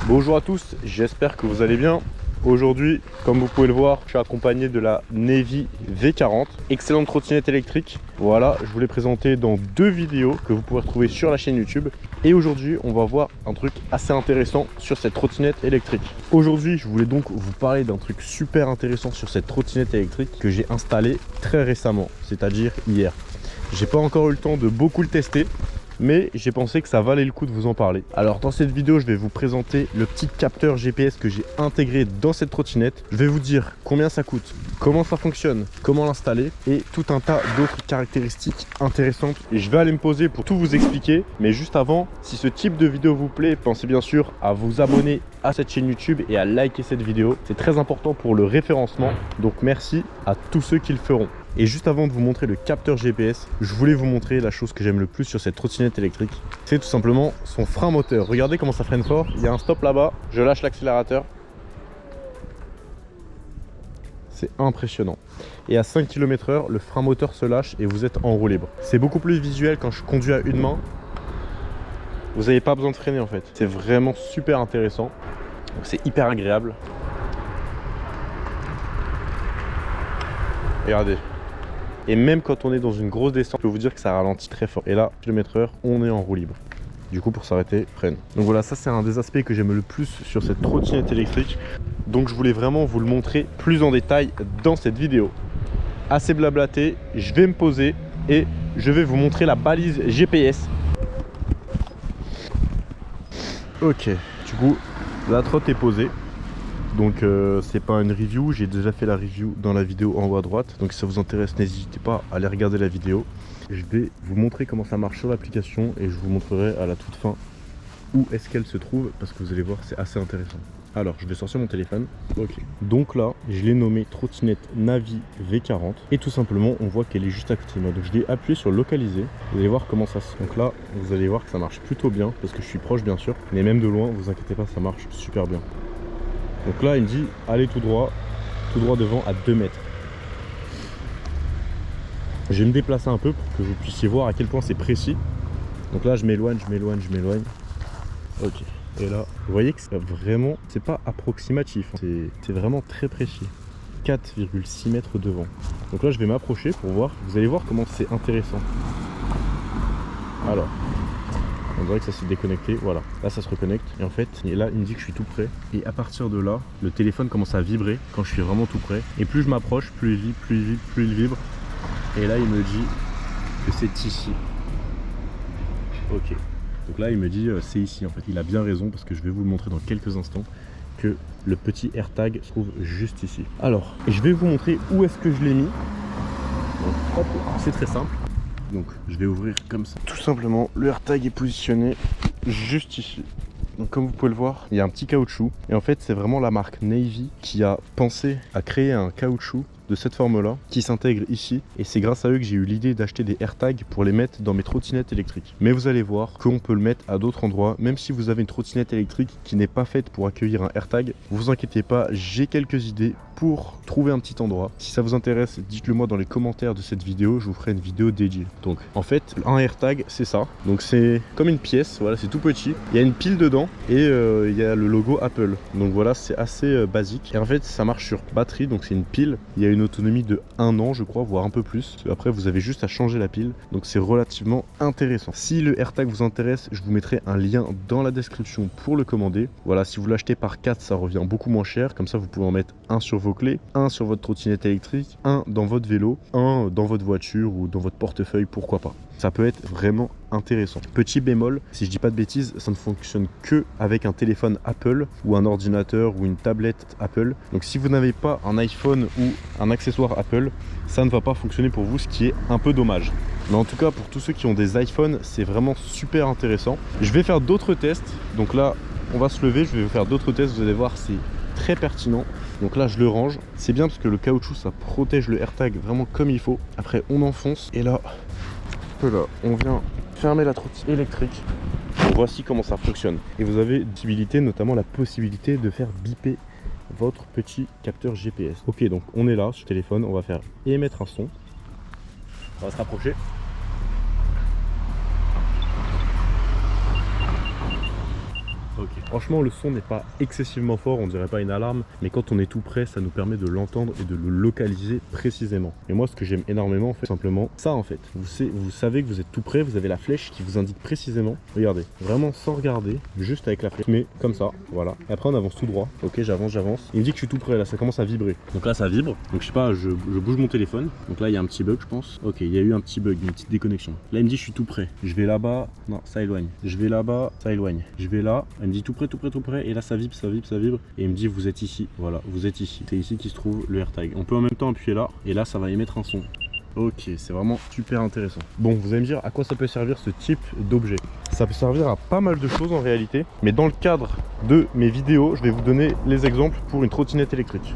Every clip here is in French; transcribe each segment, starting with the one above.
Bonjour à tous, j'espère que vous allez bien. Aujourd'hui, comme vous pouvez le voir, je suis accompagné de la Navy V40, excellente trottinette électrique. Voilà, je vous l'ai présenté dans 2 vidéos que vous pouvez retrouver sur la chaîne YouTube. Et aujourd'hui, on va voir un truc assez intéressant sur cette trottinette électrique. Aujourd'hui, je voulais donc vous parler d'un truc super intéressant sur cette trottinette électrique que j'ai installée très récemment, c'est-à-dire hier. J'ai pas encore eu le temps de beaucoup le tester, mais j'ai pensé que ça valait le coup de vous en parler. Alors dans cette vidéo, je vais vous présenter le petit capteur GPS que j'ai intégré dans cette trottinette. Je vais vous dire combien ça coûte, comment ça fonctionne, comment l'installer et tout un tas d'autres caractéristiques intéressantes. Et je vais aller me poser pour tout vous expliquer. Mais juste avant, si ce type de vidéo vous plaît, pensez bien sûr à vous abonner à cette chaîne YouTube et à liker cette vidéo. C'est très important pour le référencement. Donc merci à tous ceux qui le feront. Et juste avant de vous montrer le capteur GPS, je voulais vous montrer la chose que j'aime le plus sur cette trottinette électrique. C'est tout simplement son frein moteur. Regardez comment ça freine fort. Il y a un stop là-bas. Je lâche l'accélérateur. C'est impressionnant. Et à 5 km/h, le frein moteur se lâche et vous êtes en roue libre. C'est beaucoup plus visuel quand je conduis à une main. Vous n'avez pas besoin de freiner en fait. C'est vraiment super intéressant. C'est hyper agréable. Regardez. Et même quand on est dans une grosse descente, je peux vous dire que ça ralentit très fort. Et là, km/h, on est en roue libre. Du coup, pour s'arrêter, freine. Donc voilà, ça c'est un des aspects que j'aime le plus sur cette trottinette électrique. Donc je voulais vraiment vous le montrer plus en détail dans cette vidéo. Assez blablaté, je vais me poser et je vais vous montrer la balise GPS. Ok, du coup, la trotte est posée. Donc c'est pas une review, j'ai déjà fait la review dans la vidéo en haut à droite. Donc si ça vous intéresse, n'hésitez pas à aller regarder la vidéo. Je vais vous montrer comment ça marche sur l'application et je vous montrerai à la toute fin où est-ce qu'elle se trouve parce que vous allez voir, c'est assez intéressant. Alors je vais sortir mon téléphone. Ok. Donc là, je l'ai nommé trottinette Navy V40 et tout simplement on voit qu'elle est juste à côté de moi. Donc je vais appuyer sur localiser. Vous allez voir comment ça se... Donc là, vous allez voir que ça marche plutôt bien parce que je suis proche bien sûr. Mais même de loin, vous inquiétez pas, ça marche super bien. Donc là, il me dit allez tout droit devant à 2 mètres. Je vais me déplacer un peu pour que vous puissiez voir à quel point c'est précis. Donc là, je m'éloigne. Ok. Et là, vous voyez que c'est vraiment, c'est pas approximatif, hein. C'est vraiment très précis. 4,6 mètres devant. Donc là, je vais m'approcher pour voir. Vous allez voir comment c'est intéressant. Alors. On dirait que ça s'est déconnecté, voilà, là ça se reconnecte et en fait, et là il me dit que je suis tout près et à partir de là, le téléphone commence à vibrer quand je suis vraiment tout près et plus je m'approche, plus il vibre et là il me dit que c'est ici. Ok, donc là il me dit c'est ici en fait, il a bien raison parce que je vais vous le montrer dans quelques instants que le petit AirTag se trouve juste ici. Alors, je vais vous montrer où est-ce que je l'ai mis. Donc, c'est très simple. Donc je vais ouvrir comme ça. Tout simplement, le AirTag est positionné juste ici. Donc comme vous pouvez le voir, il y a un petit caoutchouc. Et en fait, c'est vraiment la marque Navy qui a pensé à créer un caoutchouc de cette forme-là qui s'intègre ici. Et c'est grâce à eux que j'ai eu l'idée d'acheter des AirTags pour les mettre dans mes trottinettes électriques. Mais vous allez voir qu'on peut le mettre à d'autres endroits. Même si vous avez une trottinette électrique qui n'est pas faite pour accueillir un AirTag, vous inquiétez pas, j'ai quelques idées pour trouver un petit endroit. Si ça vous intéresse, dites-le moi dans les commentaires de cette vidéo, je vous ferai une vidéo dédiée. Donc en fait, un AirTag, c'est ça. Donc c'est comme une pièce, voilà, c'est tout petit. Il y a une pile dedans et il y a le logo Apple. Donc voilà, c'est assez basique. Et en fait, ça marche sur batterie, donc c'est une pile. Il y a une autonomie de 1 an, je crois, voire un peu plus. Après, vous avez juste à changer la pile. Donc c'est relativement intéressant. Si le AirTag vous intéresse, je vous mettrai un lien dans la description pour le commander. Voilà, si vous l'achetez par 4, ça revient beaucoup moins cher. Comme ça, vous pouvez en mettre un sur vos clés, un sur votre trottinette électrique, un dans votre vélo, un dans votre voiture ou dans votre portefeuille, pourquoi pas. Ça peut être vraiment intéressant. Petit bémol, si je dis pas de bêtises, ça ne fonctionne que avec un téléphone Apple ou un ordinateur ou une tablette Apple. Donc si vous n'avez pas un iPhone ou un accessoire Apple, ça ne va pas fonctionner pour vous, ce qui est un peu dommage. Mais en tout cas, pour tous ceux qui ont des iPhones, c'est vraiment super intéressant. Je vais faire d'autres tests. Donc là, on va se lever, je vais faire d'autres tests, vous allez voir, c'est très pertinent. Donc là je le range, c'est bien parce que le caoutchouc ça protège le AirTag vraiment comme il faut. Après on enfonce et là on vient fermer la trottinette électrique. Donc, voici comment ça fonctionne. Et vous avez une possibilité, notamment la possibilité de faire biper votre petit capteur GPS. Ok, donc on est là sur le téléphone, on va faire émettre un son. On va se rapprocher. Ok. Franchement, le son n'est pas excessivement fort, on dirait pas une alarme, mais quand on est tout près, ça nous permet de l'entendre et de le localiser précisément. Et moi, ce que j'aime énormément, en fait, simplement ça en fait. Vous savez que vous êtes tout près, vous avez la flèche qui vous indique précisément. Regardez, vraiment sans regarder, juste avec la flèche. Mais comme ça, voilà. Et après, on avance tout droit. Ok, j'avance. Il me dit que je suis tout près, là, ça commence à vibrer. Donc là, ça vibre. Donc je sais pas, je bouge mon téléphone. Donc là, il y a un petit bug, je pense. Ok, il y a eu un petit bug, une petite déconnexion. Là, il me dit je suis tout près. Je vais là-bas. Non, ça éloigne. Je vais là-bas, ça éloigne. Je vais là. Elle me dit tout près. Et là, ça vibre. Et il me dit vous êtes ici. Voilà, vous êtes ici. C'est ici qui se trouve le AirTag. On peut en même temps appuyer là. Et là, ça va émettre un son. Ok, c'est vraiment super intéressant. Bon, vous allez me dire à quoi ça peut servir ce type d'objet. Ça peut servir à pas mal de choses en réalité. Mais dans le cadre de mes vidéos, je vais vous donner les exemples pour une trottinette électrique.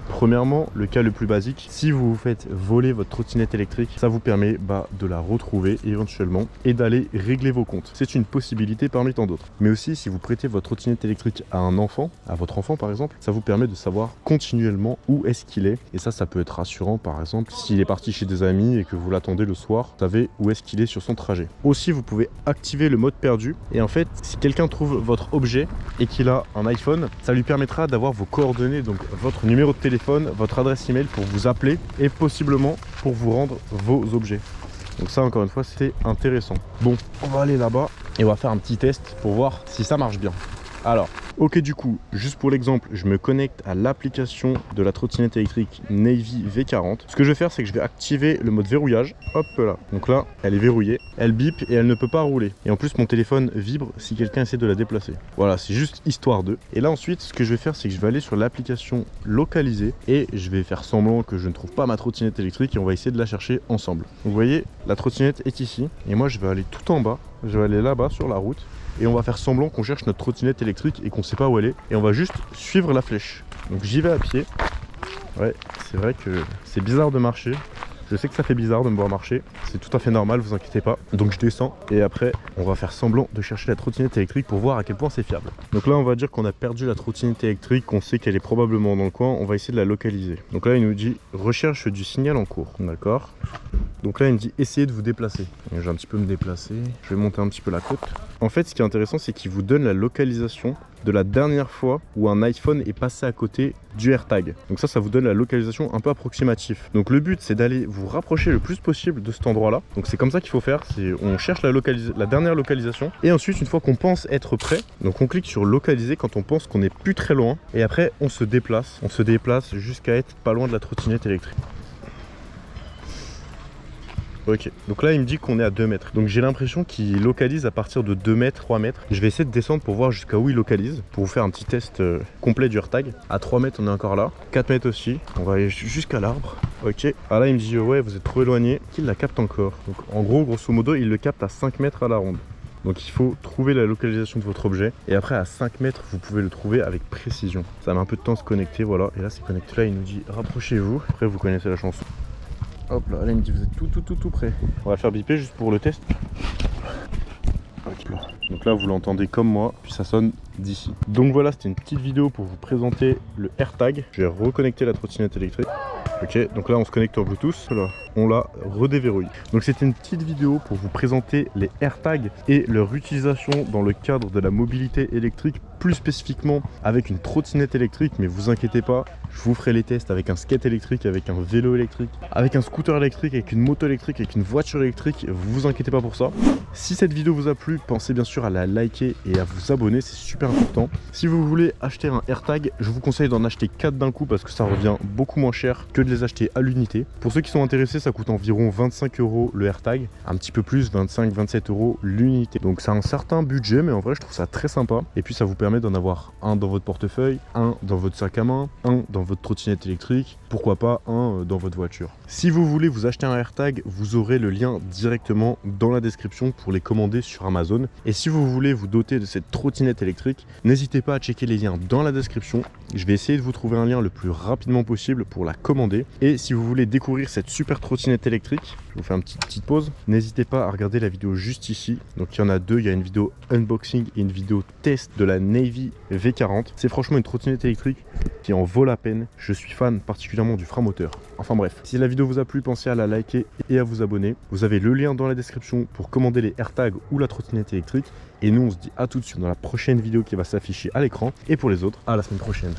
Premièrement, le cas le plus basique, si vous vous faites voler votre trottinette électrique, ça vous permet de la retrouver éventuellement et d'aller régler vos comptes. C'est une possibilité parmi tant d'autres. Mais aussi, si vous prêtez votre trottinette électrique à un enfant, à votre enfant par exemple, ça vous permet de savoir continuellement où est-ce qu'il est. Et ça peut être rassurant par exemple, s'il est parti chez des amis et que vous l'attendez le soir, vous savez où est-ce qu'il est sur son trajet. Aussi, vous pouvez activer le mode perdu. Et en fait, si quelqu'un trouve votre objet et qu'il a un iPhone, ça lui permettra d'avoir vos coordonnées, donc votre numéro de téléphone, votre adresse email pour vous appeler et possiblement pour vous rendre vos objets. Donc ça, encore une fois, c'est intéressant. Bon, on va aller là-bas et on va faire un petit test pour voir si ça marche bien. Alors, ok, du coup, juste pour l'exemple, je me connecte à l'application de la trottinette électrique Navy V40. Ce que je vais faire, c'est que je vais activer le mode verrouillage. Hop là. Donc là, elle est verrouillée, elle bip et elle ne peut pas rouler. Et en plus, mon téléphone vibre si quelqu'un essaie de la déplacer. Voilà, c'est juste histoire d'eux. Et là, ensuite, ce que je vais faire, c'est que je vais aller sur l'application localisée et je vais faire semblant que je ne trouve pas ma trottinette électrique et on va essayer de la chercher ensemble. Vous voyez, la trottinette est ici et moi, je vais aller tout en bas. Je vais aller là-bas sur la route. Et on va faire semblant qu'on cherche notre trottinette électrique et qu'on sait pas où elle est. Et on va juste suivre la flèche. Donc j'y vais à pied. Ouais, c'est vrai que c'est bizarre de marcher. Je sais que ça fait bizarre de me voir marcher. C'est tout à fait normal, vous inquiétez pas. Donc je descends et après on va faire semblant de chercher la trottinette électrique pour voir à quel point c'est fiable. Donc là on va dire qu'on a perdu la trottinette électrique, qu'on sait qu'elle est probablement dans le coin. On va essayer de la localiser. Donc là il nous dit recherche du signal en cours. D'accord. Donc là il me dit essayez de vous déplacer. Je vais un petit peu me déplacer. Je vais monter un petit peu la côte. En fait ce qui est intéressant c'est qu'il vous donne la localisation de la dernière fois où un iPhone est passé à côté du AirTag. Donc ça vous donne la localisation un peu approximative. Donc le but c'est d'aller vous rapprocher le plus possible de cet endroit là. Donc c'est comme ça qu'il faut faire, on cherche la dernière localisation et ensuite une fois qu'on pense être prêt, donc on clique sur localiser quand on pense qu'on n'est plus très loin et après on se déplace jusqu'à être pas loin de la trottinette électrique. Ok, donc là il me dit qu'on est à 2 mètres. Donc j'ai l'impression qu'il localise à partir de 2 mètres, 3 mètres. Je vais essayer de descendre pour voir jusqu'à où il localise, pour vous faire un petit test complet du AirTag. À 3 mètres on est encore là, 4 mètres aussi. On va aller jusqu'à l'arbre. Ok, ah là il me dit ouais vous êtes trop éloigné, qu'il la capte encore. Donc en gros, grosso modo, il le capte à 5 mètres à la ronde. Donc il faut trouver la localisation de votre objet. Et après à 5 mètres, vous pouvez le trouver avec précision. Ça met un peu de temps à se connecter, voilà. Et là c'est connecté, là il nous dit rapprochez-vous. Après vous connaissez la chanson. Hop là, il me dit vous êtes tout près. On va le faire biper juste pour le test. Hop là. Donc là vous l'entendez comme moi, puis ça sonne d'ici. Donc voilà, c'était une petite vidéo pour vous présenter le AirTag. Je vais reconnecter la trottinette électrique. Ok, donc là on se connecte en Bluetooth, là, on la redéverrouille. Donc c'était une petite vidéo pour vous présenter les AirTags et leur utilisation dans le cadre de la mobilité électrique, plus spécifiquement avec une trottinette électrique, mais vous inquiétez pas, je vous ferai les tests avec un skate électrique, avec un vélo électrique, avec un scooter électrique, avec une moto électrique, avec une voiture électrique, vous inquiétez pas pour ça. Si cette vidéo vous a plu, pensez bien sûr à la liker et à vous abonner, c'est super important. Si vous voulez acheter un AirTag, je vous conseille d'en acheter 4 d'un coup parce que ça revient beaucoup moins cher que de les acheter à l'unité. Pour ceux qui sont intéressés, ça coûte environ 25 € le AirTag, un petit peu plus, 25-27 € l'unité. Donc c'est un certain budget, mais en vrai je trouve ça très sympa. Et puis ça vous permet d'en avoir un dans votre portefeuille, un dans votre sac à main, un dans votre trottinette électrique, pourquoi pas un dans votre voiture. Si vous voulez vous acheter un AirTag, vous aurez le lien directement dans la description pour les commander sur Amazon. Et si vous voulez vous doter de cette trottinette électrique, n'hésitez pas à checker les liens dans la description. Je vais essayer de vous trouver un lien le plus rapidement possible pour la commander. Et si vous voulez découvrir cette super trottinette trottinette électrique. Je vous fais une petite pause. N'hésitez pas à regarder la vidéo juste ici. Donc il y en a deux, il y a une vidéo unboxing et une vidéo test de la Navy V40. C'est franchement une trottinette électrique qui en vaut la peine. Je suis fan particulièrement du frein moteur. Enfin bref, si la vidéo vous a plu, pensez à la liker et à vous abonner. Vous avez le lien dans la description pour commander les AirTags ou la trottinette électrique. Et nous on se dit à tout de suite dans la prochaine vidéo qui va s'afficher à l'écran. Et pour les autres, à la semaine prochaine.